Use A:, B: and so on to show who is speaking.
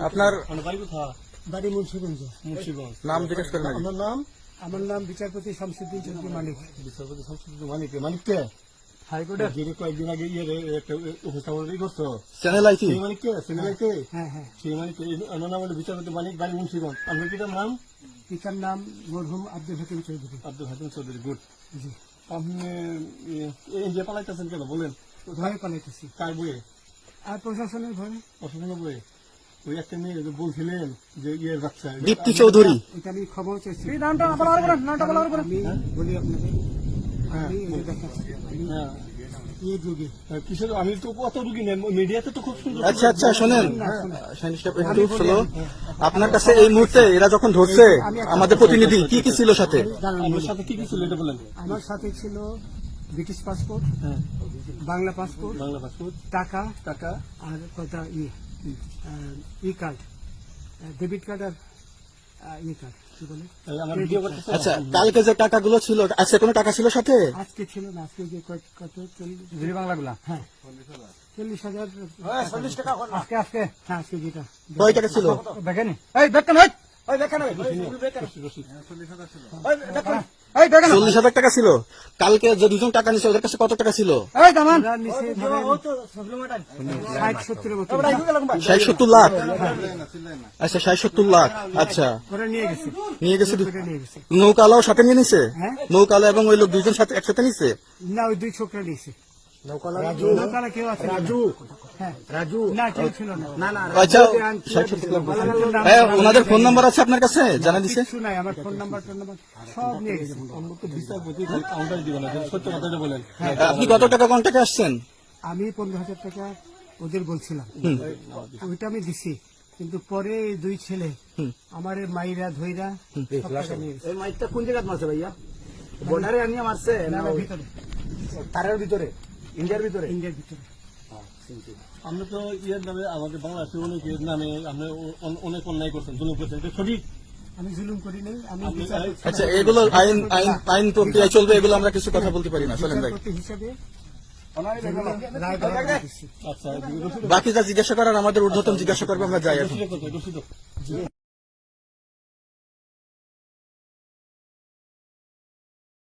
A: আপনার
B: বাড়ি মুন্সিগঞ্জ।
A: নাম জিজ্ঞেস করেন।
B: আমার নাম বিচারপতি শামসুদ্দিন চৌধুরী মানিক। বিচারপতি শামসুদ্দিন মানিক। মানিককে হাইকোর্টের যে কয়েকদিন আগে একটা উপস্থাপন করছো
A: চ্যানেল আইটি
B: সেই মানিককে চ্যানেলকে। হ্যাঁ হ্যাঁ, সেই মানিককে। আমার নাম হলো বিচারপতি মানিক, বাড়ি মুন্সিগঞ্জ। আপনার পিতার নাম? পিতার নাম মরহুম আব্দুল হাকিম চৌধুরী। আব্দুল হাকিম চৌধুরী, গুড। জি। আপনি এই যে পালাইতেছেন কেন বলেন? ভয়ে পালাইতেছি। কার বইয়ে? আর প্রশাসনের ভয়ে। প্রশাসনের বইয়ে। ওই একটা মেয়ে বলছিলেন যে ইয়ের বাচ্চা
A: দীপ্তি চৌধুরী,
B: এটা আমি খবর চেয়েছি। বলি আপনাদের আমি তো কত রুগী নেন মিডিয়াতে তো খুব সুন্দর।
A: আচ্ছা আচ্ছা শোনেন, একটু স্লো। আপনার কাছে এই মুহূর্তে এরা যখন ধরছে আমাদের প্রতিনিধি, কি কি ছিল সাথে?
B: আমার সাথে কি কি ছিল এটা বলেন। আমার সাথে ছিল ব্রিটিশ পাসপোর্ট, বাংলা পাসপোর্ট, টাকা আর কটা ই কার্ড, ডেবিট কার্ড আর ই কার্ড। কি বলে?
A: আচ্ছা, কালকে যে টাকাগুলো ছিল, আজকে কোনো টাকা ছিল সাথে?
B: আজকে ছিল না, আজকে যে কত 40 বাংলাগুলা। হ্যাঁ, 40,000 টাকা আজকে। হ্যাঁ, আজকে যেটা
A: কয় টাকা ছিল
B: দেখেন।
A: এই দেখেন 40,000 টাকা ছিল। কালকে যে দুজন টাকা নিছে ওদের কাছে কত টাকা ছিল? 60-70 লাখ। আচ্ছা 60-70 লাখ। আচ্ছা, নিয়ে গেছে। নৌকালাও সাথে নিয়ে নিছে? নৌকালা এবং ওই লোক দুজন সাথে একসাথে নিছে?
B: না, ওই দুই ছোকরা নিয়েছে।
A: ওনাদের ফোন নাম্বার আছে আপনার কাছে? জানা দিছে?
B: আমার ফোন নাম্বার সব নিয়ে গেছে।
A: আপনি কত টাকা কন্ট্যাক্টে আসছেন?
B: আমি 15,000 টাকা ওদের বলছিলাম, ওইটা আমি দিছি। কিন্তু পরে এই দুই ছেলে আমার মাইরা ধইরা
C: মাইকটা কোন জায়গায় মারছে ভাইয়া? বর্ডারে আনিয়ে মারছে
B: ভিতরে,
C: তারের ভিতরে, ইন্ডিয়ার ভিতরে।
B: আমরা তো ইয়ের নামে আমাদের বাংলাদেশের অনেকের নামে আপনি অনেক অন্যায় করছেন, জুলুম করছেন। এটা সঠিক? আমি জুলুম করি নাই। আমি
A: আচ্ছা, এগুলো আইন প্রক্রিয়ায় চলবে, এগুলো আমরা কিছু কথা বলতে পারি না। চলেন ভাই,
B: হিসাবে
A: বাকি যা জিজ্ঞাসা করার আমাদের ঊর্ধ্বতন জিজ্ঞাসা করবে, আমরা যাই এখন।